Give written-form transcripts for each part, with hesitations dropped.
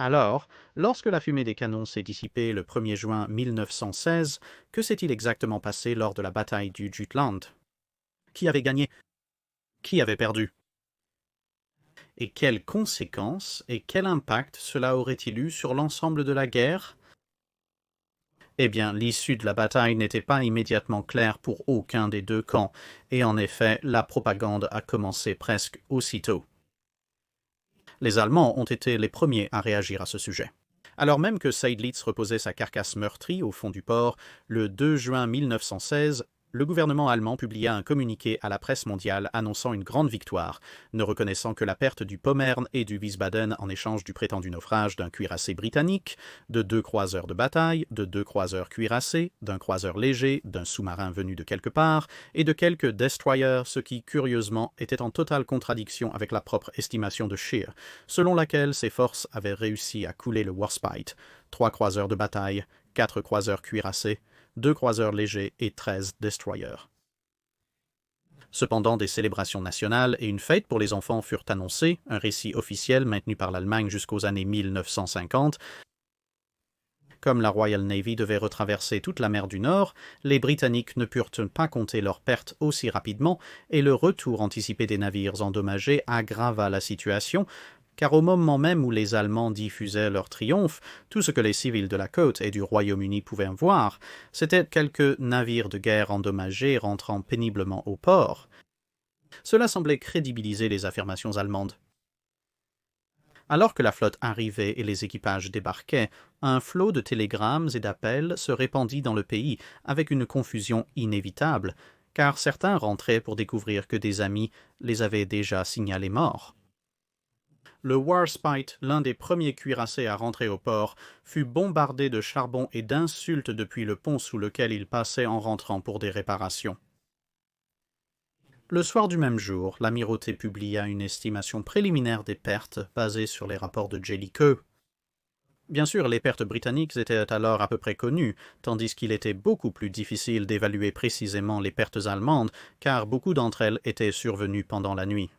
Alors, lorsque la fumée des canons s'est dissipée le 1er juin 1916, que s'est-il exactement passé lors de la bataille du Jutland? Qui avait gagné? Qui avait perdu? Et quelles conséquences et quel impact cela aurait-il eu sur l'ensemble de la guerre? Eh bien, l'issue de la bataille n'était pas immédiatement claire pour aucun des deux camps, et en effet, la propagande a commencé presque aussitôt. Les Allemands ont été les premiers à réagir à ce sujet. Alors même que Seydlitz reposait sa carcasse meurtrie au fond du port, le 2 juin 1916, le gouvernement allemand publia un communiqué à la presse mondiale annonçant une grande victoire, ne reconnaissant que la perte du Pommern et du Wiesbaden en échange du prétendu naufrage d'un cuirassé britannique, de 2 croiseurs de bataille, de 2 croiseurs cuirassés, d'un croiseur léger, d'un sous-marin venu de quelque part, et de quelques destroyers, ce qui, curieusement, était en totale contradiction avec la propre estimation de Scheer, selon laquelle ses forces avaient réussi à couler le Warspite, 3 croiseurs de bataille, 4 croiseurs cuirassés, 2 croiseurs légers et 13 destroyers. Cependant, des célébrations nationales et une fête pour les enfants furent annoncées, un récit officiel maintenu par l'Allemagne jusqu'aux années 1950. Comme la Royal Navy devait retraverser toute la mer du Nord, les Britanniques ne purent pas compter leurs pertes aussi rapidement et le retour anticipé des navires endommagés aggrava la situation, car au moment même où les Allemands diffusaient leur triomphe, tout ce que les civils de la côte et du Royaume-Uni pouvaient voir, c'était quelques navires de guerre endommagés rentrant péniblement au port. Cela semblait crédibiliser les affirmations allemandes. Alors que la flotte arrivait et les équipages débarquaient, un flot de télégrammes et d'appels se répandit dans le pays avec une confusion inévitable, car certains rentraient pour découvrir que des amis les avaient déjà signalés morts. Le Warspite, l'un des premiers cuirassés à rentrer au port, fut bombardé de charbon et d'insultes depuis le pont sous lequel il passait en rentrant pour des réparations. Le soir du même jour, l'amirauté publia une estimation préliminaire des pertes basée sur les rapports de Jellicoe. Bien sûr, les pertes britanniques étaient alors à peu près connues, tandis qu'il était beaucoup plus difficile d'évaluer précisément les pertes allemandes, car beaucoup d'entre elles étaient survenues pendant la nuit.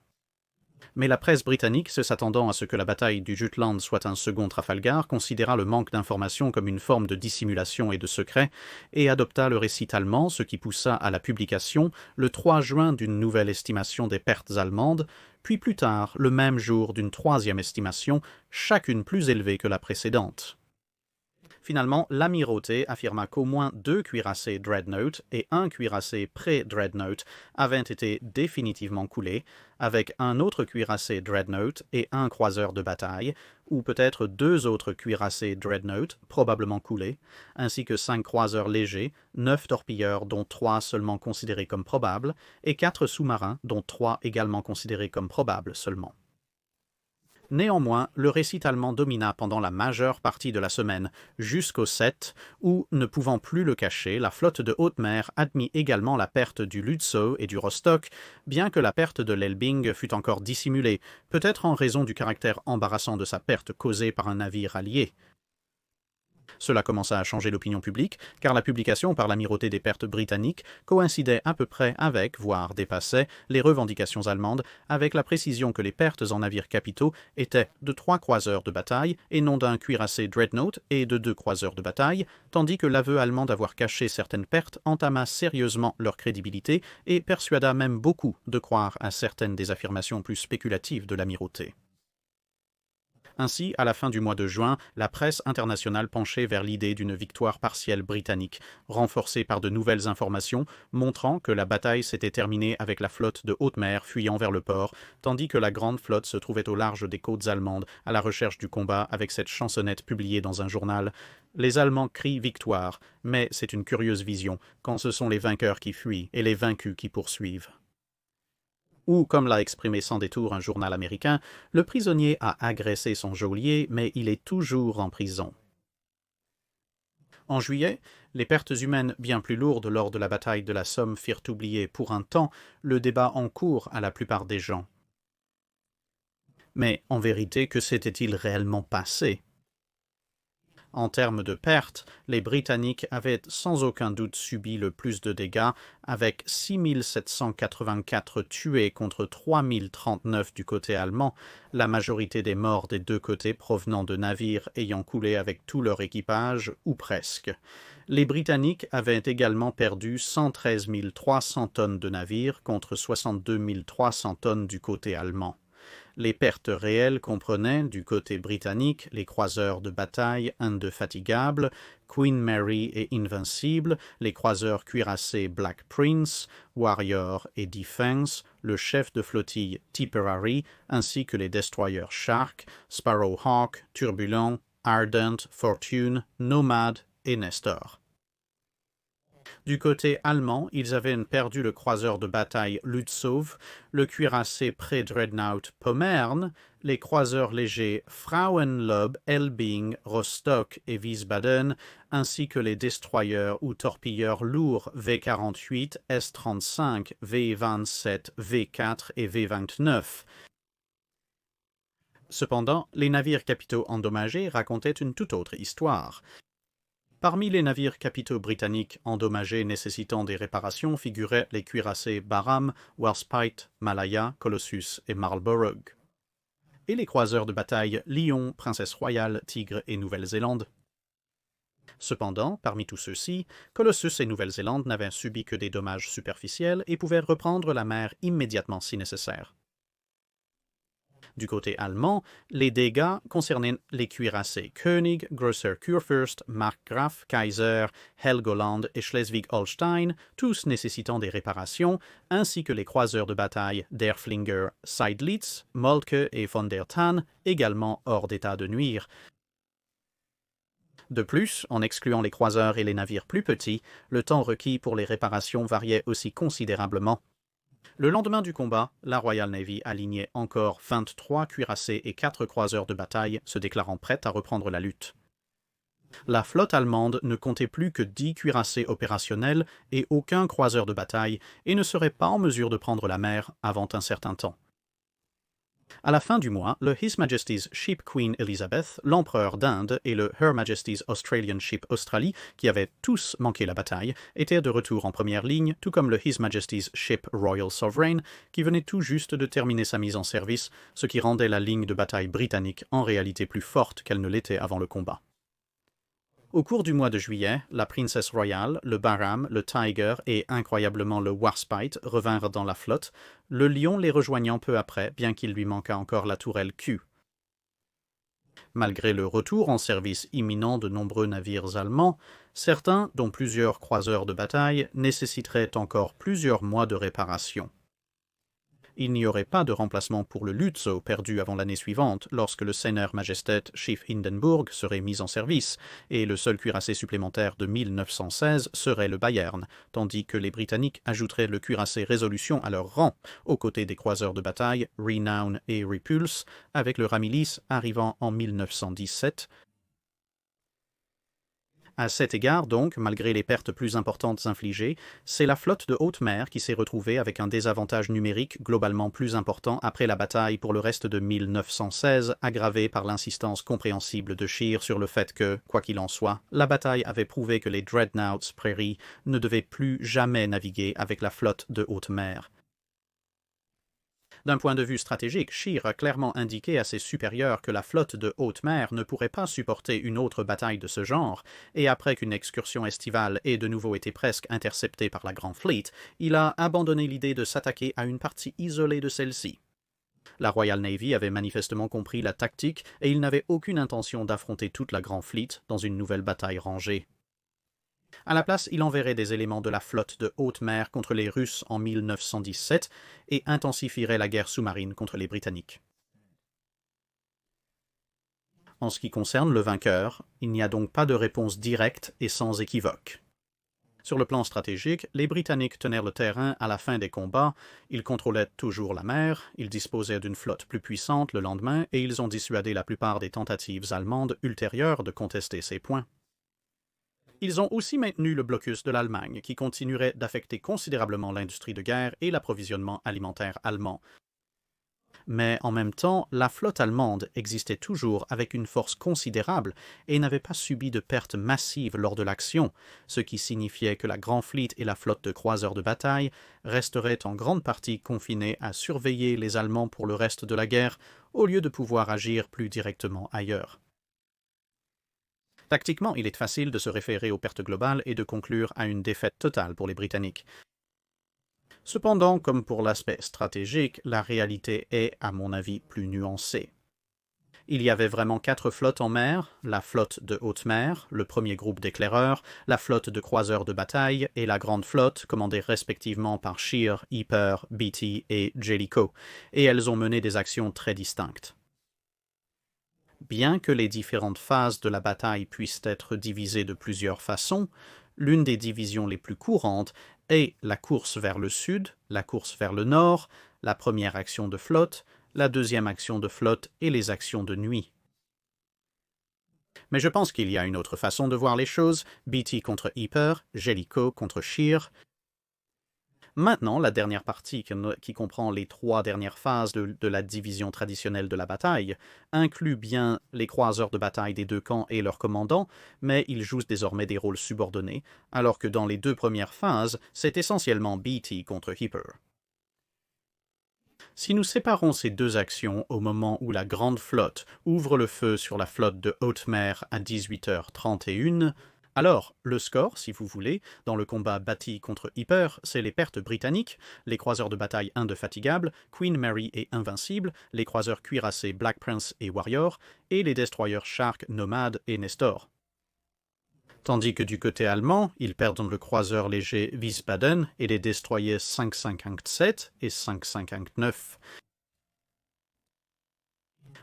Mais la presse britannique, se s'attendant à ce que la bataille du Jutland soit un second Trafalgar, considéra le manque d'informations comme une forme de dissimulation et de secret, et adopta le récit allemand, ce qui poussa à la publication, le 3 juin, d'une nouvelle estimation des pertes allemandes, puis plus tard, le même jour, d'une troisième estimation, chacune plus élevée que la précédente. Finalement, l'amirauté affirma qu'au moins 2 cuirassés Dreadnought et 1 cuirassé pré-Dreadnought avaient été définitivement coulés, avec un autre cuirassé Dreadnought et 1 croiseur de bataille, ou peut-être 2 autres cuirassés Dreadnought, probablement coulés, ainsi que 5 croiseurs légers, 9 torpilleurs dont 3 seulement considérés comme probables, et 4 sous-marins dont 3 également considérés comme probables seulement. Néanmoins, le récit allemand domina pendant la majeure partie de la semaine, jusqu'au 7, où, ne pouvant plus le cacher, la flotte de haute mer admit également la perte du Lützow et du Rostock, bien que la perte de l'Elbing fût encore dissimulée, peut-être en raison du caractère embarrassant de sa perte causée par un navire allié. Cela commença à changer l'opinion publique, car la publication par l'amirauté des pertes britanniques coïncidait à peu près avec, voire dépassait, les revendications allemandes, avec la précision que les pertes en navires capitaux étaient de 3 croiseurs de bataille et non d'un cuirassé Dreadnought et de 2 croiseurs de bataille, tandis que l'aveu allemand d'avoir caché certaines pertes entama sérieusement leur crédibilité et persuada même beaucoup de croire à certaines des affirmations plus spéculatives de l'amirauté. Ainsi, à la fin du mois de juin, la presse internationale penchait vers l'idée d'une victoire partielle britannique, renforcée par de nouvelles informations montrant que la bataille s'était terminée avec la flotte de haute mer fuyant vers le port, tandis que la grande flotte se trouvait au large des côtes allemandes à la recherche du combat, avec cette chansonnette publiée dans un journal. Les Allemands crient victoire, mais c'est une curieuse vision, quand ce sont les vainqueurs qui fuient et les vaincus qui poursuivent. Ou, comme l'a exprimé sans détour un journal américain, le prisonnier a agressé son geôlier, mais il est toujours en prison. En juillet, les pertes humaines bien plus lourdes lors de la bataille de la Somme firent oublier pour un temps le débat en cours à la plupart des gens. Mais en vérité, que s'était-il réellement passé? En termes de pertes, les Britanniques avaient sans aucun doute subi le plus de dégâts, avec 6784 tués contre 3039 du côté allemand, la majorité des morts des deux côtés provenant de navires ayant coulé avec tout leur équipage, ou presque. Les Britanniques avaient également perdu 113 300 tonnes de navires contre 62 300 tonnes du côté allemand. Les pertes réelles comprenaient, du côté britannique, les croiseurs de bataille indefatigables, Queen Mary et Invincible, les croiseurs cuirassés Black Prince, Warrior et Defense, le chef de flottille Tipperary, ainsi que les destroyers Shark, Sparrowhawk, Turbulent, Ardent, Fortune, Nomad et Nestor. Du côté allemand, ils avaient perdu le croiseur de bataille Lützow, le cuirassé pré-dreadnought Pommern, les croiseurs légers Frauenlob, Elbing, Rostock et Wiesbaden, ainsi que les destroyers ou torpilleurs lourds V-48, S-35, V-27, V-4 et V-29. Cependant, les navires capitaux endommagés racontaient une toute autre histoire. Parmi les navires capitaux britanniques endommagés nécessitant des réparations figuraient les cuirassés Barham, Warspite, Malaya, Colossus et Marlborough. Et les croiseurs de bataille Lion, Princesse Royale, Tigre et Nouvelle-Zélande. Cependant, parmi tous ceux-ci, Colossus et Nouvelle-Zélande n'avaient subi que des dommages superficiels et pouvaient reprendre la mer immédiatement si nécessaire. Du côté allemand, les dégâts concernaient les cuirassés König, Grosser Kurfürst, Markgraf, Kaiser, Helgoland et Schleswig-Holstein, tous nécessitant des réparations, ainsi que les croiseurs de bataille Derflinger, Seydlitz, Moltke et von der Tann, également hors d'état de nuire. De plus, en excluant les croiseurs et les navires plus petits, le temps requis pour les réparations variait aussi considérablement. Le lendemain du combat, la Royal Navy alignait encore 23 cuirassés et 4 croiseurs de bataille, se déclarant prête à reprendre la lutte. La flotte allemande ne comptait plus que 10 cuirassés opérationnels et aucun croiseur de bataille et ne serait pas en mesure de prendre la mer avant un certain temps. À la fin du mois, le His Majesty's Ship Queen Elizabeth, l'empereur d'Inde et le Her Majesty's Australian Ship Australie, qui avaient tous manqué la bataille, étaient de retour en première ligne, tout comme le His Majesty's Ship Royal Sovereign, qui venait tout juste de terminer sa mise en service, ce qui rendait la ligne de bataille britannique en réalité plus forte qu'elle ne l'était avant le combat. Au cours du mois de juillet, la Princesse Royale, le Barham, le Tiger et incroyablement le Warspite revinrent dans la flotte, le Lion les rejoignant peu après, bien qu'il lui manquât encore la tourelle Q. Malgré le retour en service imminent de nombreux navires allemands, certains, dont plusieurs croiseurs de bataille, nécessiteraient encore plusieurs mois de réparation. Il n'y aurait pas de remplacement pour le Lützow perdu avant l'année suivante, lorsque le Seiner Majestat Schiff Hindenburg serait mis en service, et le seul cuirassé supplémentaire de 1916 serait le Bayern, tandis que les Britanniques ajouteraient le cuirassé Résolution à leur rang, aux côtés des croiseurs de bataille Renown et Repulse, avec le Ramillies arrivant en 1917. À cet égard, donc, malgré les pertes plus importantes infligées, c'est la flotte de haute mer qui s'est retrouvée avec un désavantage numérique globalement plus important après la bataille pour le reste de 1916, aggravé par l'insistance compréhensible de Scheer sur le fait que, quoi qu'il en soit, la bataille avait prouvé que les Dreadnoughts Prairie ne devaient plus jamais naviguer avec la flotte de haute mer. D'un point de vue stratégique, Scheer a clairement indiqué à ses supérieurs que la flotte de haute mer ne pourrait pas supporter une autre bataille de ce genre, et après qu'une excursion estivale ait de nouveau été presque interceptée par la Grand Fleet, il a abandonné l'idée de s'attaquer à une partie isolée de celle-ci. La Royal Navy avait manifestement compris la tactique et il n'avait aucune intention d'affronter toute la Grand Fleet dans une nouvelle bataille rangée. À la place, il enverrait des éléments de la flotte de haute mer contre les Russes en 1917 et intensifierait la guerre sous-marine contre les Britanniques. En ce qui concerne le vainqueur, il n'y a donc pas de réponse directe et sans équivoque. Sur le plan stratégique, les Britanniques tenèrent le terrain à la fin des combats, ils contrôlaient toujours la mer, ils disposaient d'une flotte plus puissante le lendemain et ils ont dissuadé la plupart des tentatives allemandes ultérieures de contester ces points. Ils ont aussi maintenu le blocus de l'Allemagne, qui continuerait d'affecter considérablement l'industrie de guerre et l'approvisionnement alimentaire allemand. mais en même temps, la flotte allemande existait toujours avec une force considérable et n'avait pas subi de pertes massives lors de l'action, ce qui signifiait que la Grand Fleet et la flotte de croiseurs de bataille resteraient en grande partie confinées à surveiller les Allemands pour le reste de la guerre, au lieu de pouvoir agir plus directement ailleurs. Tactiquement, il est facile de se référer aux pertes globales et de conclure à une défaite totale pour les Britanniques. Cependant, comme pour l'aspect stratégique, la réalité est, à mon avis, plus nuancée. Il y avait vraiment 4 flottes en mer, la flotte de haute mer, le premier groupe d'éclaireurs, la flotte de croiseurs de bataille et la grande flotte, commandée respectivement par Scheer, Ypres, Beatty et Jellicoe, et elles ont mené des actions très distinctes. Bien que les différentes phases de la bataille puissent être divisées de plusieurs façons, l'une des divisions les plus courantes est la course vers le sud, la course vers le nord, la première action de flotte, la deuxième action de flotte et les actions de nuit. Mais je pense qu'il y a une autre façon de voir les choses, Beatty contre Ypres, Jellicoe contre Scheer. Maintenant, la dernière partie, qui comprend les 3 dernières phases de la division traditionnelle de la bataille, inclut bien les croiseurs de bataille des 2 camps et leurs commandants, mais ils jouent désormais des rôles subordonnés, alors que dans les 2 premières phases, c'est essentiellement Beatty contre Ypres. Si nous séparons ces 2 actions au moment où la Grande Flotte ouvre le feu sur la flotte de haute mer à 18h31, alors, le score, si vous voulez, dans le combat Beatty contre Ypres, c'est les pertes britanniques, les croiseurs de bataille indefatigables, Queen Mary et Invincible, les croiseurs cuirassés Black Prince et Warrior, et les destroyers Shark, Nomad et Nestor. Tandis que du côté allemand, ils perdent le croiseur léger Wiesbaden et les destroyers 5517 et 5519.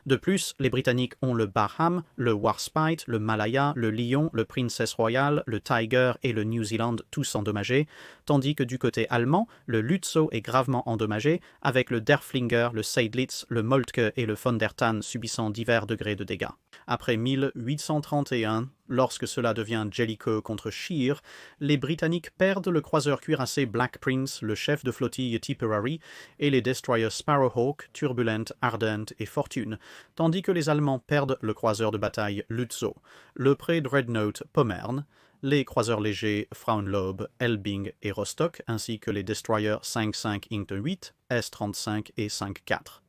De plus, les Britanniques ont le Barham, le Warspite, le Malaya, le Lion, le Princess Royal, le Tiger et le New Zealand tous endommagés, tandis que du côté allemand, le Lützow est gravement endommagé, avec le Derfflinger, le Seydlitz, le Moltke et le von der Tann subissant divers degrés de dégâts. Après 1831, lorsque cela devient Jellicoe contre Scheer, les Britanniques perdent le croiseur cuirassé Black Prince, le chef de flottille Tipperary, et les destroyers Sparrowhawk, Turbulent, Ardent et Fortune, tandis que les Allemands perdent le croiseur de bataille Lützow, le pré-dreadnought Pommern, les croiseurs légers Frauenlob, Elbing et Rostock, ainsi que les destroyers 5-5 Int 8, S-35 et 5-4.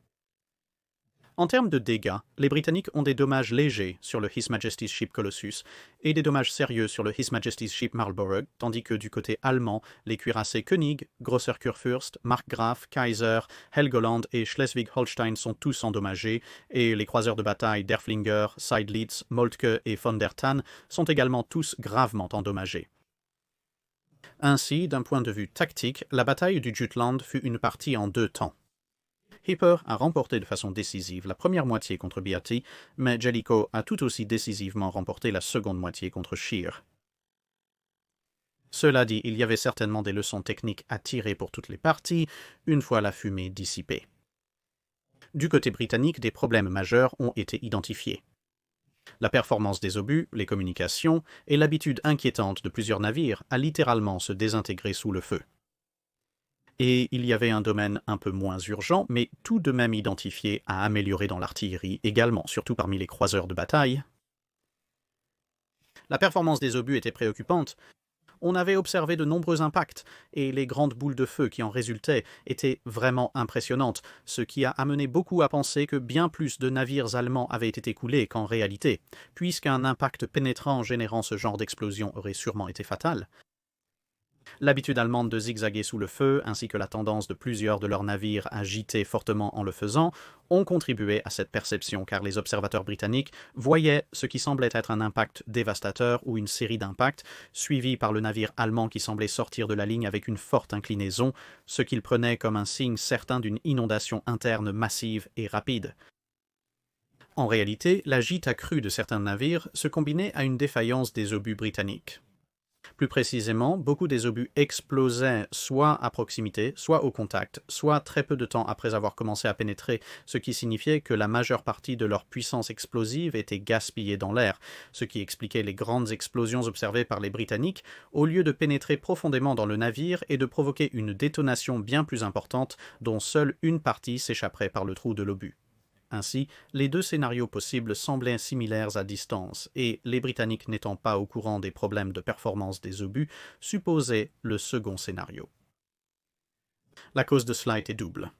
En termes de dégâts, les Britanniques ont des dommages légers sur le His Majesty's Ship Colossus et des dommages sérieux sur le His Majesty's Ship Marlborough, tandis que du côté allemand, les cuirassés König, Grosser Kurfürst, Markgraf, Kaiser, Helgoland et Schleswig-Holstein sont tous endommagés, et les croiseurs de bataille Derfflinger, Seydlitz, Moltke et von der Tann sont également tous gravement endommagés. Ainsi, d'un point de vue tactique, la bataille du Jutland fut une partie en 2 temps. Ypres a remporté de façon décisive la première moitié contre Beatty, mais Jellicoe a tout aussi décisivement remporté la seconde moitié contre Scheer. Cela dit, il y avait certainement des leçons techniques à tirer pour toutes les parties, une fois la fumée dissipée. Du côté britannique, des problèmes majeurs ont été identifiés. La performance des obus, les communications et l'habitude inquiétante de plusieurs navires à littéralement se désintégrer sous le feu. Et il y avait un domaine un peu moins urgent, mais tout de même identifié à améliorer dans l'artillerie également, surtout parmi les croiseurs de bataille. La performance des obus était préoccupante. On avait observé de nombreux impacts, et les grandes boules de feu qui en résultaient étaient vraiment impressionnantes, ce qui a amené beaucoup à penser que bien plus de navires allemands avaient été coulés qu'en réalité, puisqu'un impact pénétrant générant ce genre d'explosion aurait sûrement été fatal. L'habitude allemande de zigzaguer sous le feu, ainsi que la tendance de plusieurs de leurs navires à gîter fortement en le faisant, ont contribué à cette perception, car les observateurs britanniques voyaient ce qui semblait être un impact dévastateur ou une série d'impacts, suivi par le navire allemand qui semblait sortir de la ligne avec une forte inclinaison, ce qu'ils prenaient comme un signe certain d'une inondation interne massive et rapide. En réalité, la gîte accrue de certains navires se combinait à une défaillance des obus britanniques. Plus précisément, beaucoup des obus explosaient soit à proximité, soit au contact, soit très peu de temps après avoir commencé à pénétrer, ce qui signifiait que la majeure partie de leur puissance explosive était gaspillée dans l'air, ce qui expliquait les grandes explosions observées par les Britanniques, au lieu de pénétrer profondément dans le navire et de provoquer une détonation bien plus importante dont seule une partie s'échapperait par le trou de l'obus. Ainsi, les deux scénarios possibles semblaient similaires à distance, et les Britanniques n'étant pas au courant des problèmes de performance des obus, supposaient le second scénario. La cause de cela était double.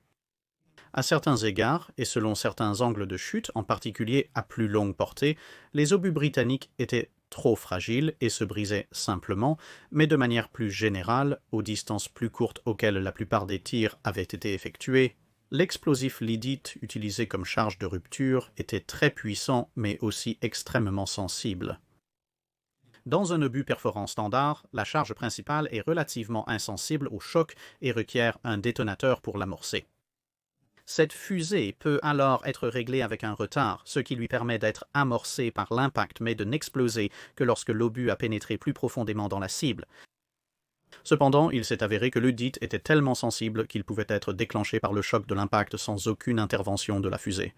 À certains égards, et selon certains angles de chute, en particulier à plus longue portée, les obus britanniques étaient trop fragiles et se brisaient simplement, mais de manière plus générale, aux distances plus courtes auxquelles la plupart des tirs avaient été effectués, l'explosif lyddite utilisé comme charge de rupture était très puissant mais aussi extrêmement sensible. Dans un obus perforant standard, la charge principale est relativement insensible au choc et requiert un détonateur pour l'amorcer. Cette fusée peut alors être réglée avec un retard, ce qui lui permet d'être amorcée par l'impact mais de n'exploser que lorsque l'obus a pénétré plus profondément dans la cible. Cependant, il s'est avéré que le dit était tellement sensible qu'il pouvait être déclenché par le choc de l'impact sans aucune intervention de la fusée.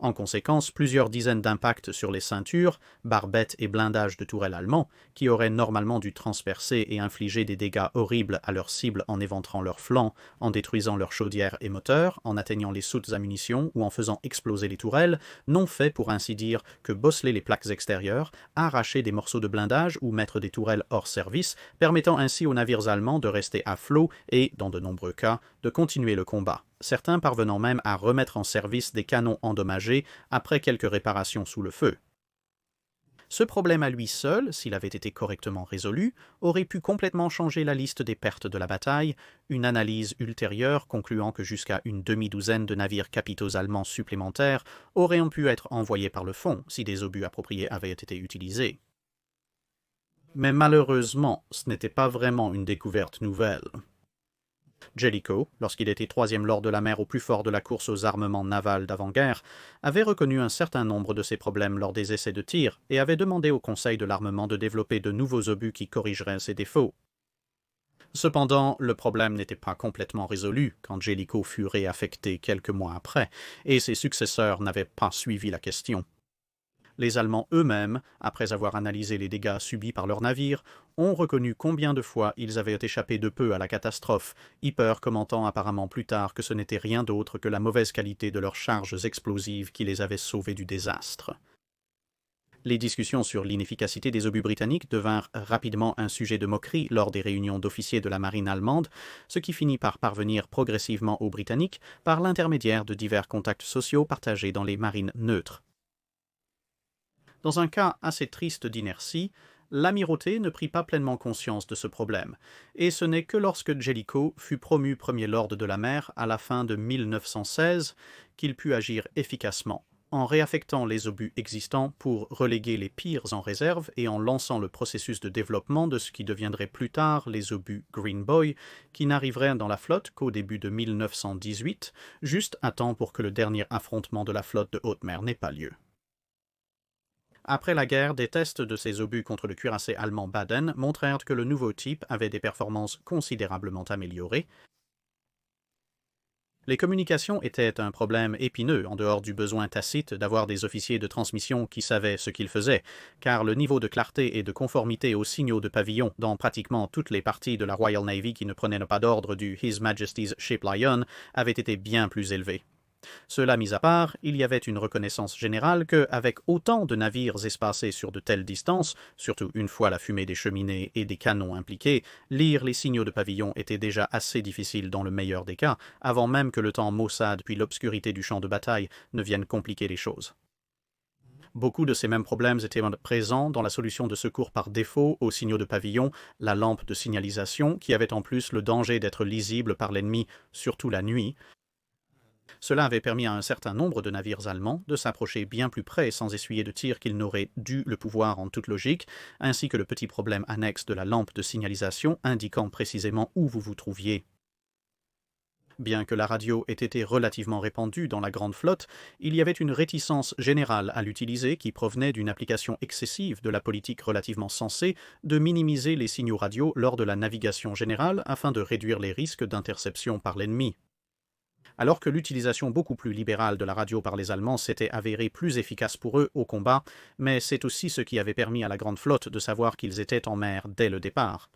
En conséquence, plusieurs dizaines d'impacts sur les ceintures, barbettes et blindages de tourelles allemands, qui auraient normalement dû transpercer et infliger des dégâts horribles à leurs cibles en éventrant leurs flancs, en détruisant leurs chaudières et moteurs, en atteignant les soutes à munitions ou en faisant exploser les tourelles, n'ont fait pour ainsi dire que bosseler les plaques extérieures, arracher des morceaux de blindage ou mettre des tourelles hors service, permettant ainsi aux navires allemands de rester à flot et, dans de nombreux cas, de continuer le combat, certains parvenant même à remettre en service des canons endommagés après quelques réparations sous le feu. Ce problème à lui seul, s'il avait été correctement résolu, aurait pu complètement changer la liste des pertes de la bataille, une analyse ultérieure concluant que jusqu'à une demi-douzaine de navires capitaux allemands supplémentaires auraient pu être envoyés par le fond si des obus appropriés avaient été utilisés. Mais malheureusement, ce n'était pas vraiment une découverte nouvelle. Jellicoe, lorsqu'il était troisième lord de la mer au plus fort de la course aux armements navals d'avant-guerre, avait reconnu un certain nombre de ces problèmes lors des essais de tir et avait demandé au Conseil de l'armement de développer de nouveaux obus qui corrigeraient ces défauts. Cependant, le problème n'était pas complètement résolu quand Jellicoe fut réaffecté quelques mois après, et ses successeurs n'avaient pas suivi la question. Les Allemands eux-mêmes, après avoir analysé les dégâts subis par leurs navires, ont reconnu combien de fois ils avaient échappé de peu à la catastrophe, Ypres commentant apparemment plus tard que ce n'était rien d'autre que la mauvaise qualité de leurs charges explosives qui les avait sauvés du désastre. Les discussions sur l'inefficacité des obus britanniques devinrent rapidement un sujet de moquerie lors des réunions d'officiers de la marine allemande, ce qui finit par parvenir progressivement aux Britanniques par l'intermédiaire de divers contacts sociaux partagés dans les marines neutres. Dans un cas assez triste d'inertie, l'amirauté ne prit pas pleinement conscience de ce problème, et ce n'est que lorsque Jellicoe fut promu premier lord de la mer à la fin de 1916 qu'il put agir efficacement, en réaffectant les obus existants pour reléguer les pires en réserve et en lançant le processus de développement de ce qui deviendrait plus tard les obus Green Boy, qui n'arriveraient dans la flotte qu'au début de 1918, juste à temps pour que le dernier affrontement de la flotte de haute mer n'ait pas lieu. Après la guerre, des tests de ces obus contre le cuirassé allemand Baden montrèrent que le nouveau type avait des performances considérablement améliorées. Les communications étaient un problème épineux en dehors du besoin tacite d'avoir des officiers de transmission qui savaient ce qu'ils faisaient, car le niveau de clarté et de conformité aux signaux de pavillon dans pratiquement toutes les parties de la Royal Navy qui ne prenaient pas d'ordre du His Majesty's Ship Lion avait été bien plus élevé. Cela mis à part, il y avait une reconnaissance générale que, avec autant de navires espacés sur de telles distances, surtout une fois la fumée des cheminées et des canons impliqués, lire les signaux de pavillon était déjà assez difficile dans le meilleur des cas, avant même que le temps maussade puis l'obscurité du champ de bataille ne viennent compliquer les choses. Beaucoup de ces mêmes problèmes étaient présents dans la solution de secours par défaut aux signaux de pavillon, la lampe de signalisation, qui avait en plus le danger d'être lisible par l'ennemi, surtout la nuit. Cela avait permis à un certain nombre de navires allemands de s'approcher bien plus près sans essuyer de tirs qu'ils n'auraient dû le pouvoir en toute logique, ainsi que le petit problème annexe de la lampe de signalisation indiquant précisément où vous vous trouviez. Bien que la radio ait été relativement répandue dans la Grande Flotte, il y avait une réticence générale à l'utiliser qui provenait d'une application excessive de la politique relativement sensée de minimiser les signaux radio lors de la navigation générale afin de réduire les risques d'interception par l'ennemi. Alors que l'utilisation beaucoup plus libérale de la radio par les Allemands s'était avérée plus efficace pour eux au combat, mais c'est aussi ce qui avait permis à la Grande Flotte de savoir qu'ils étaient en mer dès le départ.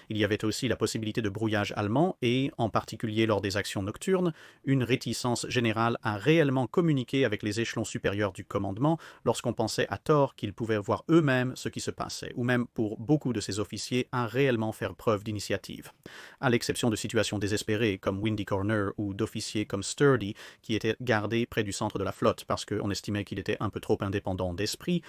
Il y avait aussi la possibilité de brouillage allemand et, en particulier lors des actions nocturnes, une réticence générale à réellement communiquer avec les échelons supérieurs du commandement lorsqu'on pensait à tort qu'ils pouvaient voir eux-mêmes ce qui se passait, ou même pour beaucoup de ces officiers à réellement faire preuve d'initiative. À l'exception de situations désespérées comme Windy Corner ou d'officiers comme Sturdy qui étaient gardés près du centre de la flotte parce qu'on estimait qu'il était un peu trop indépendant d'esprit.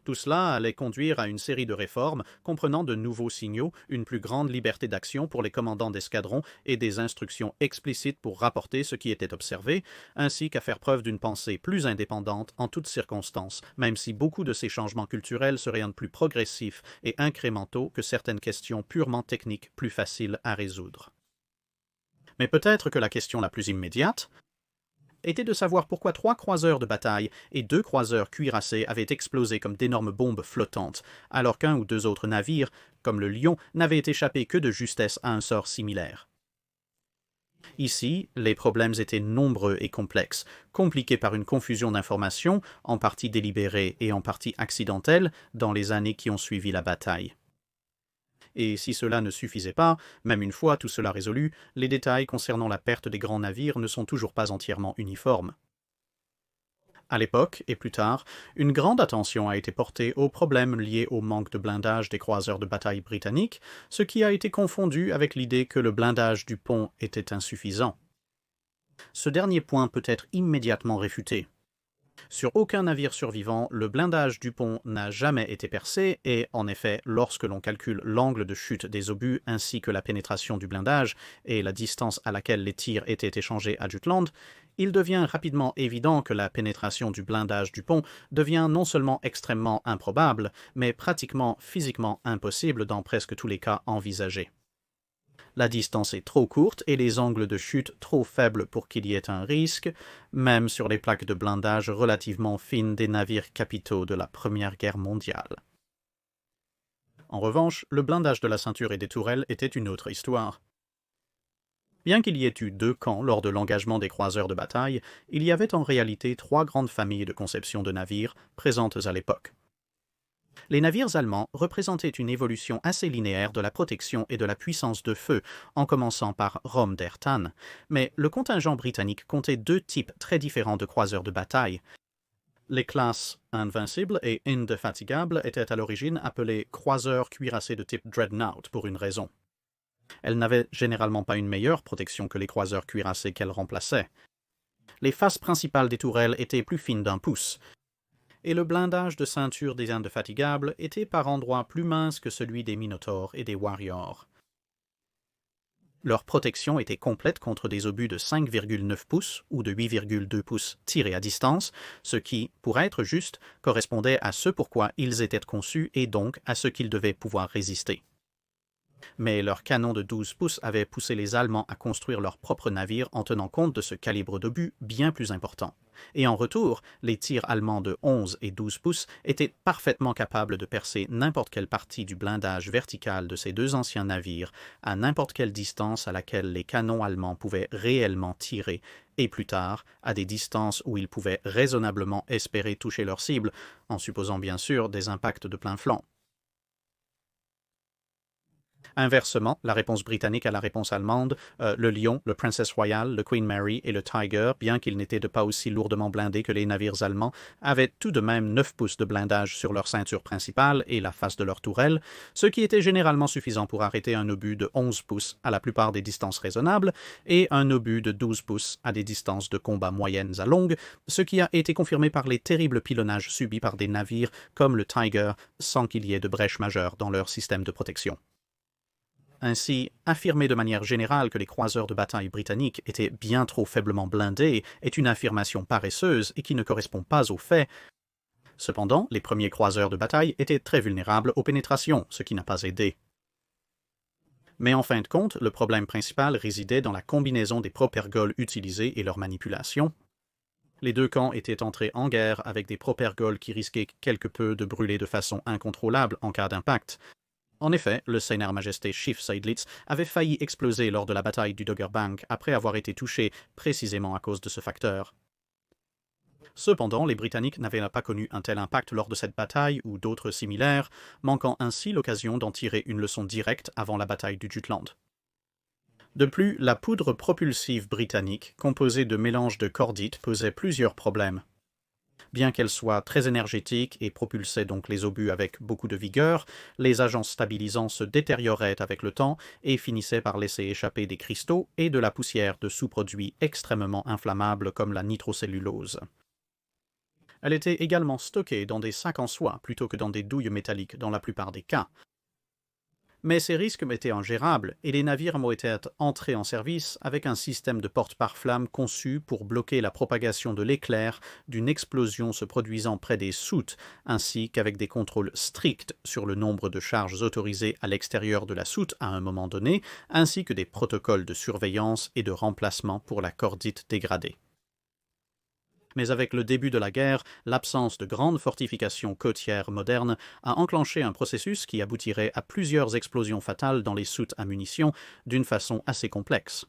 Tout cela allait conduire à une série de réformes comprenant de nouveaux signaux, une plus grande liberté d'action pour les commandants d'escadron et des instructions explicites pour rapporter ce qui était observé, ainsi qu'à faire preuve d'une pensée plus indépendante en toutes circonstances, même si beaucoup de ces changements culturels seraient un plus progressifs et incrémentaux que certaines questions purement techniques plus faciles à résoudre. Mais peut-être que la question la plus immédiate était de savoir pourquoi 3 croiseurs de bataille et 2 croiseurs cuirassés avaient explosé comme d'énormes bombes flottantes, alors qu'un ou 2 autres navires, comme le Lion, n'avaient échappé que de justesse à un sort similaire. Ici, les problèmes étaient nombreux et complexes, compliqués par une confusion d'informations, en partie délibérée et en partie accidentelle, dans les années qui ont suivi la bataille. Et si cela ne suffisait pas, même une fois tout cela résolu, les détails concernant la perte des grands navires ne sont toujours pas entièrement uniformes. À l'époque, et plus tard, une grande attention a été portée aux problèmes liés au manque de blindage des croiseurs de bataille britanniques, ce qui a été confondu avec l'idée que le blindage du pont était insuffisant. Ce dernier point peut être immédiatement réfuté. Sur aucun navire survivant, le blindage du pont n'a jamais été percé et, en effet, lorsque l'on calcule l'angle de chute des obus ainsi que la pénétration du blindage et la distance à laquelle les tirs étaient échangés à Jutland, il devient rapidement évident que la pénétration du blindage du pont devient non seulement extrêmement improbable, mais pratiquement physiquement impossible dans presque tous les cas envisagés. La distance est trop courte et les angles de chute trop faibles pour qu'il y ait un risque, même sur les plaques de blindage relativement fines des navires capitaux de la Première Guerre mondiale. En revanche, le blindage de la ceinture et des tourelles était une autre histoire. Bien qu'il y ait eu 2 camps lors de l'engagement des croiseurs de bataille, il y avait en réalité 3 grandes familles de conception de navires présentes à l'époque. Les navires allemands représentaient une évolution assez linéaire de la protection et de la puissance de feu, en commençant par Rome der Tann, mais le contingent britannique comptait 2 types très différents de croiseurs de bataille. Les classes Invincible et Indefatigable étaient à l'origine appelées croiseurs cuirassés de type Dreadnought pour une raison. Elles n'avaient généralement pas une meilleure protection que les croiseurs cuirassés qu'elles remplaçaient. Les faces principales des tourelles étaient plus fines d'1 pouce, et le blindage de ceinture des Indefatigables était par endroits plus mince que celui des Minotaurs et des Warriors. Leur protection était complète contre des obus de 5,9 pouces ou de 8,2 pouces tirés à distance, ce qui, pour être juste, correspondait à ce pourquoi ils étaient conçus et donc à ce qu'ils devaient pouvoir résister. Mais leurs canons de 12 pouces avaient poussé les Allemands à construire leurs propres navires en tenant compte de ce calibre d'obus bien plus important. Et en retour, les tirs allemands de 11 et 12 pouces étaient parfaitement capables de percer n'importe quelle partie du blindage vertical de ces 2 anciens navires à n'importe quelle distance à laquelle les canons allemands pouvaient réellement tirer, et plus tard, à des distances où ils pouvaient raisonnablement espérer toucher leur cible, en supposant bien sûr des impacts de plein flanc. Inversement, la réponse britannique à la réponse allemande, le Lion, le Princess Royal, le Queen Mary et le Tiger, bien qu'ils n'étaient pas aussi lourdement blindés que les navires allemands, avaient tout de même 9 pouces de blindage sur leur ceinture principale et la face de leur tourelle, ce qui était généralement suffisant pour arrêter un obus de 11 pouces à la plupart des distances raisonnables et un obus de 12 pouces à des distances de combat moyennes à longues, ce qui a été confirmé par les terribles pilonnages subis par des navires comme le Tiger sans qu'il y ait de brèche majeure dans leur système de protection. Ainsi, affirmer de manière générale que les croiseurs de bataille britanniques étaient bien trop faiblement blindés est une affirmation paresseuse et qui ne correspond pas aux faits. Cependant, les premiers croiseurs de bataille étaient très vulnérables aux pénétrations, ce qui n'a pas aidé. Mais en fin de compte, le problème principal résidait dans la combinaison des propergoles utilisés et leur manipulation. Les deux camps étaient entrés en guerre avec des propergoles qui risquaient quelque peu de brûler de façon incontrôlable en cas d'impact. En effet, le Seigneur Majesté Schiff Seydlitz avait failli exploser lors de la bataille du Doggerbank après avoir été touché précisément à cause de ce facteur. Cependant, les Britanniques n'avaient pas connu un tel impact lors de cette bataille ou d'autres similaires, manquant ainsi l'occasion d'en tirer une leçon directe avant la bataille du Jutland. De plus, la poudre propulsive britannique, composée de mélanges de cordite, posait plusieurs problèmes. Bien qu'elle soit très énergétique et propulsait donc les obus avec beaucoup de vigueur, les agents stabilisants se détérioraient avec le temps et finissaient par laisser échapper des cristaux et de la poussière de sous-produits extrêmement inflammables comme la nitrocellulose. Elle était également stockée dans des sacs en soie plutôt que dans des douilles métalliques dans la plupart des cas. Mais ces risques étaient ingérables et les navires étaient entrés en service avec un système de porte-pare-flammes conçu pour bloquer la propagation de l'éclair d'une explosion se produisant près des soutes, ainsi qu'avec des contrôles stricts sur le nombre de charges autorisées à l'extérieur de la soute à un moment donné, ainsi que des protocoles de surveillance et de remplacement pour la cordite dégradée. Mais avec le début de la guerre, l'absence de grandes fortifications côtières modernes a enclenché un processus qui aboutirait à plusieurs explosions fatales dans les soutes à munitions d'une façon assez complexe.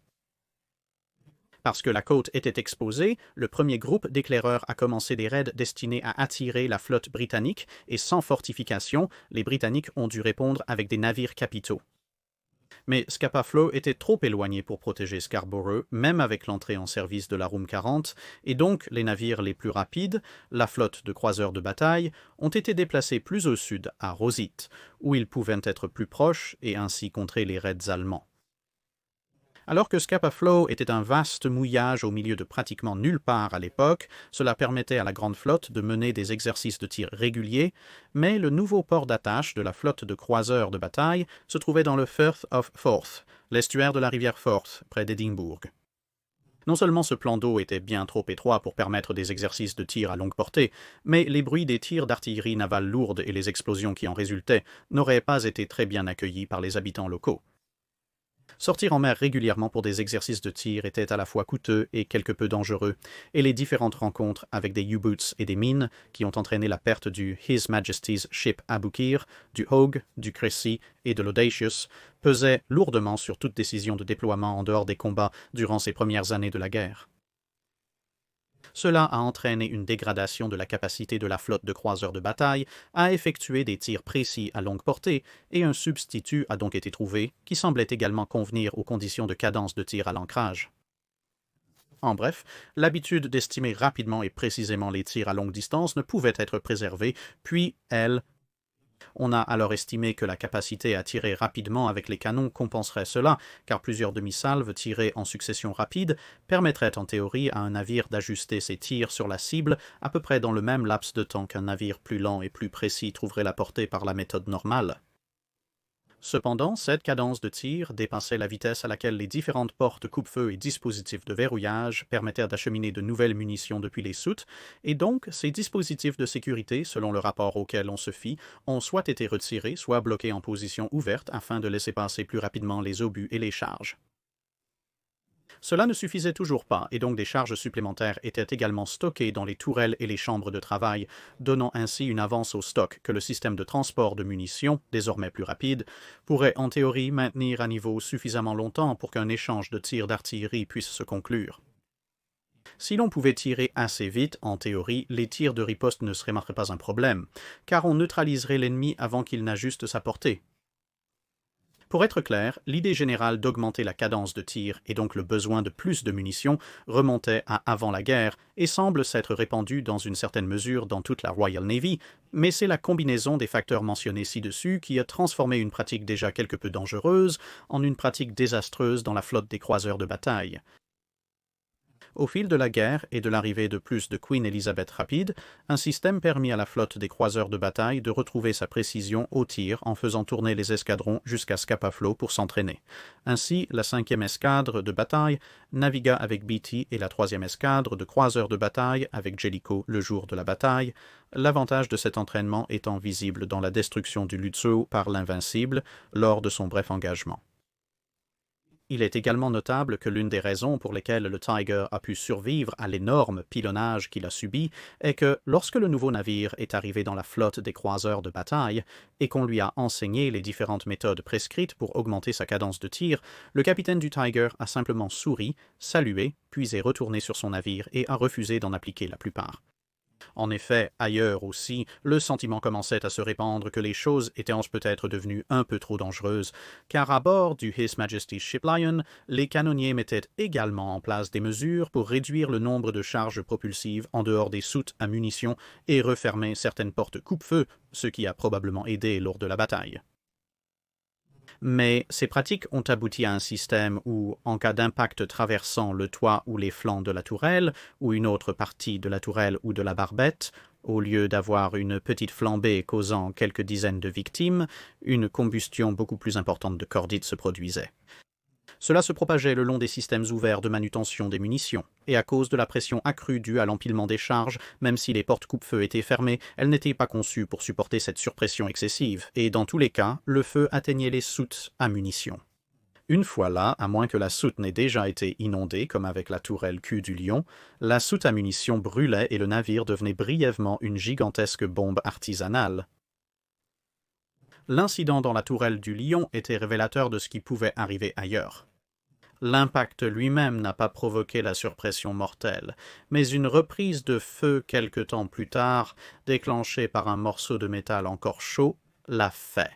Parce que la côte était exposée, le premier groupe d'éclaireurs a commencé des raids destinés à attirer la flotte britannique et sans fortification, les Britanniques ont dû répondre avec des navires capitaux. Mais Scapa Flow était trop éloigné pour protéger Scarborough, même avec l'entrée en service de la Room 40, et donc les navires les plus rapides, la flotte de croiseurs de bataille, ont été déplacés plus au sud, à Rosita, où ils pouvaient être plus proches et ainsi contrer les raids allemands. Alors que Scapa Flow était un vaste mouillage au milieu de pratiquement nulle part à l'époque, cela permettait à la grande flotte de mener des exercices de tir réguliers, mais le nouveau port d'attache de la flotte de croiseurs de bataille se trouvait dans le Firth of Forth, l'estuaire de la rivière Forth, près d'Édimbourg. Non seulement ce plan d'eau était bien trop étroit pour permettre des exercices de tir à longue portée, mais les bruits des tirs d'artillerie navale lourde et les explosions qui en résultaient n'auraient pas été très bien accueillis par les habitants locaux. Sortir en mer régulièrement pour des exercices de tir était à la fois coûteux et quelque peu dangereux, et les différentes rencontres avec des U-boots et des mines, qui ont entraîné la perte du His Majesty's Ship Aboukir, du Hogue, du Cressy et de l'Audacious, pesaient lourdement sur toute décision de déploiement en dehors des combats durant ces premières années de la guerre. Cela a entraîné une dégradation de la capacité de la flotte de croiseurs de bataille à effectuer des tirs précis à longue portée, et un substitut a donc été trouvé, qui semblait également convenir aux conditions de cadence de tir à l'ancrage. En bref, l'habitude d'estimer rapidement et précisément les tirs à longue distance ne pouvait être préservée, puis on a alors estimé que la capacité à tirer rapidement avec les canons compenserait cela, car plusieurs demi-salves tirées en succession rapide permettraient en théorie à un navire d'ajuster ses tirs sur la cible à peu près dans le même laps de temps qu'un navire plus lent et plus précis trouverait la portée par la méthode normale. Cependant, cette cadence de tir dépassait la vitesse à laquelle les différentes portes coupe-feu et dispositifs de verrouillage permettaient d'acheminer de nouvelles munitions depuis les soutes, et donc ces dispositifs de sécurité, selon le rapport auquel on se fie, ont soit été retirés, soit bloqués en position ouverte afin de laisser passer plus rapidement les obus et les charges. Cela ne suffisait toujours pas, et donc des charges supplémentaires étaient également stockées dans les tourelles et les chambres de travail, donnant ainsi une avance au stock que le système de transport de munitions, désormais plus rapide, pourrait en théorie maintenir à niveau suffisamment longtemps pour qu'un échange de tirs d'artillerie puisse se conclure. Si l'on pouvait tirer assez vite, en théorie, les tirs de riposte ne seraient pas un problème, car on neutraliserait l'ennemi avant qu'il n'ajuste sa portée. Pour être clair, l'idée générale d'augmenter la cadence de tir et donc le besoin de plus de munitions remontait à avant la guerre et semble s'être répandue dans une certaine mesure dans toute la Royal Navy, mais c'est la combinaison des facteurs mentionnés ci-dessus qui a transformé une pratique déjà quelque peu dangereuse en une pratique désastreuse dans la flotte des croiseurs de bataille. Au fil de la guerre et de l'arrivée de plus de Queen Elizabeth rapides, un système permit à la flotte des croiseurs de bataille de retrouver sa précision au tir en faisant tourner les escadrons jusqu'à Scapa Flow pour s'entraîner. Ainsi, la 5e escadre de bataille navigua avec Beatty et la 3e escadre de croiseurs de bataille avec Jellicoe le jour de la bataille, l'avantage de cet entraînement étant visible dans la destruction du Lutzow par l'Invincible lors de son bref engagement. Il est également notable que l'une des raisons pour lesquelles le Tiger a pu survivre à l'énorme pilonnage qu'il a subi est que lorsque le nouveau navire est arrivé dans la flotte des croiseurs de bataille et qu'on lui a enseigné les différentes méthodes prescrites pour augmenter sa cadence de tir, le capitaine du Tiger a simplement souri, salué, puis est retourné sur son navire et a refusé d'en appliquer la plupart. En effet, ailleurs aussi, le sentiment commençait à se répandre que les choses étaient peut-être devenues un peu trop dangereuses, car à bord du His Majesty's Ship Lion, les canonniers mettaient également en place des mesures pour réduire le nombre de charges propulsives en dehors des soutes à munitions et refermer certaines portes coupe-feu, ce qui a probablement aidé lors de la bataille. Mais ces pratiques ont abouti à un système où, en cas d'impact traversant le toit ou les flancs de la tourelle, ou une autre partie de la tourelle ou de la barbette, au lieu d'avoir une petite flambée causant quelques dizaines de victimes, une combustion beaucoup plus importante de cordite se produisait. Cela se propageait le long des systèmes ouverts de manutention des munitions, et à cause de la pression accrue due à l'empilement des charges, même si les portes coupe-feu étaient fermées, elles n'étaient pas conçues pour supporter cette surpression excessive, et dans tous les cas, le feu atteignait les soutes à munitions. Une fois là, à moins que la soute n'ait déjà été inondée, comme avec la tourelle Q du Lion, la soute à munitions brûlait et le navire devenait brièvement une gigantesque bombe artisanale. L'incident dans la tourelle du Lion était révélateur de ce qui pouvait arriver ailleurs. L'impact lui-même n'a pas provoqué la surpression mortelle, mais une reprise de feu quelque temps plus tard, déclenchée par un morceau de métal encore chaud, l'a fait.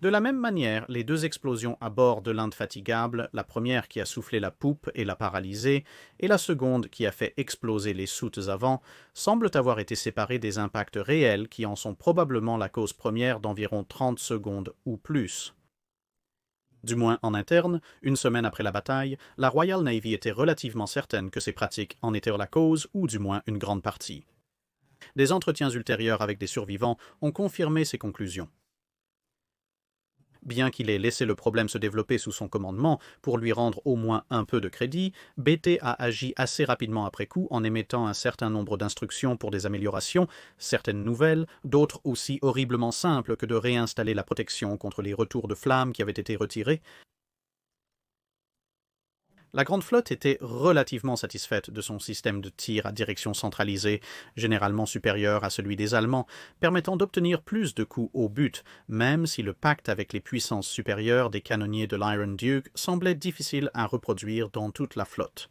De la même manière, les deux explosions à bord de l'Indefatigable, la première qui a soufflé la poupe et l'a paralysée, et la seconde qui a fait exploser les soutes avant, semblent avoir été séparées des impacts réels qui en sont probablement la cause première d'environ 30 secondes ou plus. Du moins en interne, une semaine après la bataille, la Royal Navy était relativement certaine que ces pratiques en étaient la cause, ou du moins une grande partie. Des entretiens ultérieurs avec des survivants ont confirmé ces conclusions. Bien qu'il ait laissé le problème se développer sous son commandement pour lui rendre au moins un peu de crédit, BT a agi assez rapidement après coup en émettant un certain nombre d'instructions pour des améliorations, certaines nouvelles, d'autres aussi horriblement simples que de réinstaller la protection contre les retours de flammes qui avaient été retirés. La Grande Flotte était relativement satisfaite de son système de tir à direction centralisée, généralement supérieur à celui des Allemands, permettant d'obtenir plus de coups au but, même si le pacte avec les puissances supérieures des canonniers de l'Iron Duke semblait difficile à reproduire dans toute la flotte.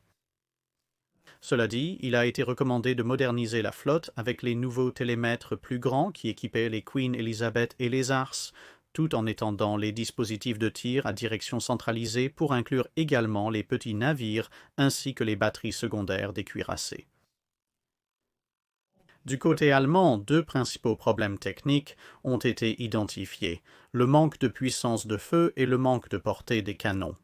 Cela dit, il a été recommandé de moderniser la flotte avec les nouveaux télémètres plus grands qui équipaient les Queen Elizabeth et les Ars, tout en étendant les dispositifs de tir à direction centralisée pour inclure également les petits navires ainsi que les batteries secondaires des cuirassés. Du côté allemand, deux principaux problèmes techniques ont été identifiés, le manque de puissance de feu et le manque de portée des canons.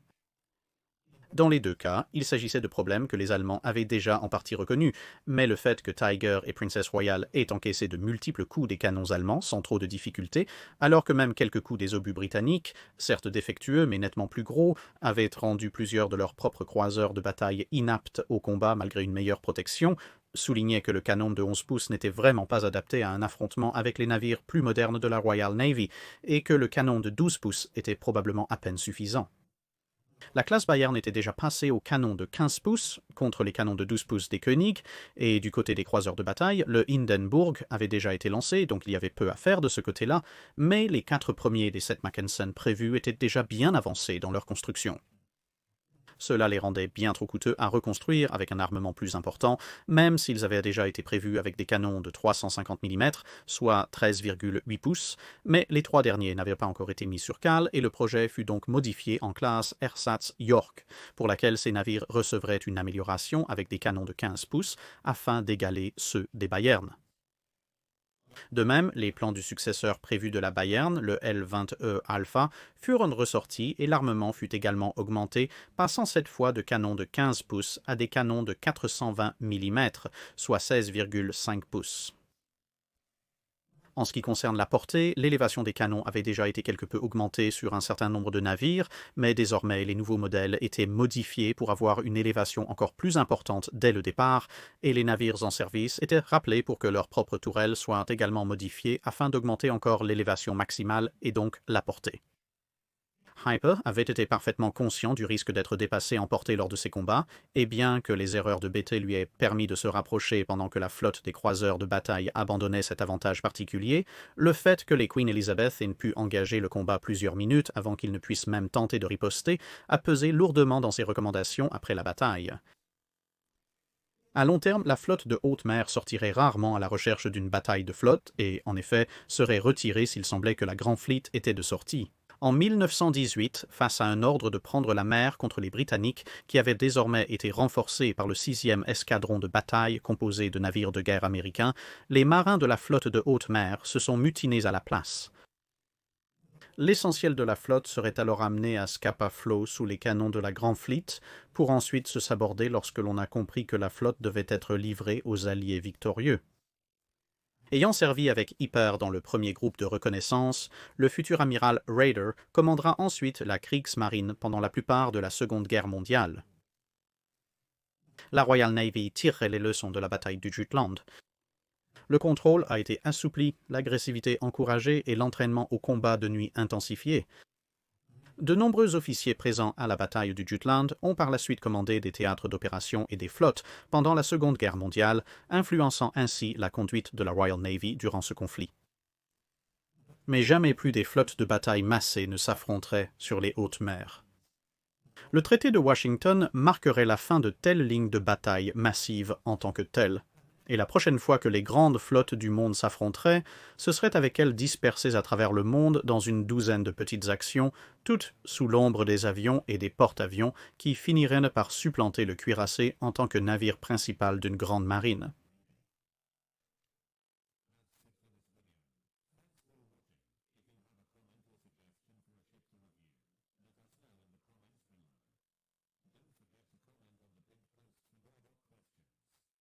Dans les deux cas, il s'agissait de problèmes que les Allemands avaient déjà en partie reconnus, mais le fait que Tiger et Princess Royal aient encaissé de multiples coups des canons allemands sans trop de difficultés, alors que même quelques coups des obus britanniques, certes défectueux mais nettement plus gros, avaient rendu plusieurs de leurs propres croiseurs de bataille inaptes au combat malgré une meilleure protection, soulignait que le canon de 11 pouces n'était vraiment pas adapté à un affrontement avec les navires plus modernes de la Royal Navy, et que le canon de 12 pouces était probablement à peine suffisant. La classe Bayern était déjà passée au canon de 15 pouces contre les canons de 12 pouces des König, et du côté des croiseurs de bataille, le Hindenburg avait déjà été lancé, donc il y avait peu à faire de ce côté-là, mais les 4 premiers des 7 Mackensen prévus étaient déjà bien avancés dans leur construction. Cela les rendait bien trop coûteux à reconstruire avec un armement plus important, même s'ils avaient déjà été prévus avec des canons de 350 mm, soit 13,8 pouces, mais les 3 derniers n'avaient pas encore été mis sur cale et le projet fut donc modifié en classe Ersatz York, pour laquelle ces navires recevraient une amélioration avec des canons de 15 pouces afin d'égaler ceux des Bayern. De même, les plans du successeur prévu de la Bayern, le L-20E Alpha, furent ressortis et l'armement fut également augmenté, passant cette fois de canons de 15 pouces à des canons de 420 mm, soit 16,5 pouces. En ce qui concerne la portée, l'élévation des canons avait déjà été quelque peu augmentée sur un certain nombre de navires, mais désormais les nouveaux modèles étaient modifiés pour avoir une élévation encore plus importante dès le départ, et les navires en service étaient rappelés pour que leurs propres tourelles soient également modifiées afin d'augmenter encore l'élévation maximale et donc la portée. Hyper avait été parfaitement conscient du risque d'être dépassé en portée lors de ces combats, et bien que les erreurs de Beatty lui aient permis de se rapprocher pendant que la flotte des croiseurs de bataille abandonnait cet avantage particulier, le fait que les Queen Elizabeth aient pu engager le combat plusieurs minutes avant qu'ils ne puissent même tenter de riposter a pesé lourdement dans ses recommandations après la bataille. À long terme, la flotte de haute mer sortirait rarement à la recherche d'une bataille de flotte et, en effet, serait retirée s'il semblait que la Grand Fleet était de sortie. En 1918, face à un ordre de prendre la mer contre les Britanniques, qui avait désormais été renforcé par le 6e escadron de bataille composé de navires de guerre américains, les marins de la flotte de haute mer se sont mutinés à la place. L'essentiel de la flotte serait alors amené à Scapa Flow sous les canons de la Grand Fleet, pour ensuite se saborder lorsque l'on a compris que la flotte devait être livrée aux Alliés victorieux. Ayant servi avec Ypres dans le premier groupe de reconnaissance, le futur amiral Raeder commandera ensuite la Kriegsmarine pendant la plupart de la Seconde Guerre mondiale. La Royal Navy tirerait les leçons de la bataille du Jutland. Le contrôle a été assoupli, l'agressivité encouragée et l'entraînement au combat de nuit intensifié. De nombreux officiers présents à la bataille du Jutland ont par la suite commandé des théâtres d'opération et des flottes pendant la Seconde Guerre mondiale, influençant ainsi la conduite de la Royal Navy durant ce conflit. Mais jamais plus des flottes de bataille massées ne s'affronteraient sur les hautes mers. Le traité de Washington marquerait la fin de telles lignes de bataille massives en tant que telles. Et la prochaine fois que les grandes flottes du monde s'affronteraient, ce serait avec elles dispersées à travers le monde dans une douzaine de petites actions, toutes sous l'ombre des avions et des porte-avions qui finiraient par supplanter le cuirassé en tant que navire principal d'une grande marine.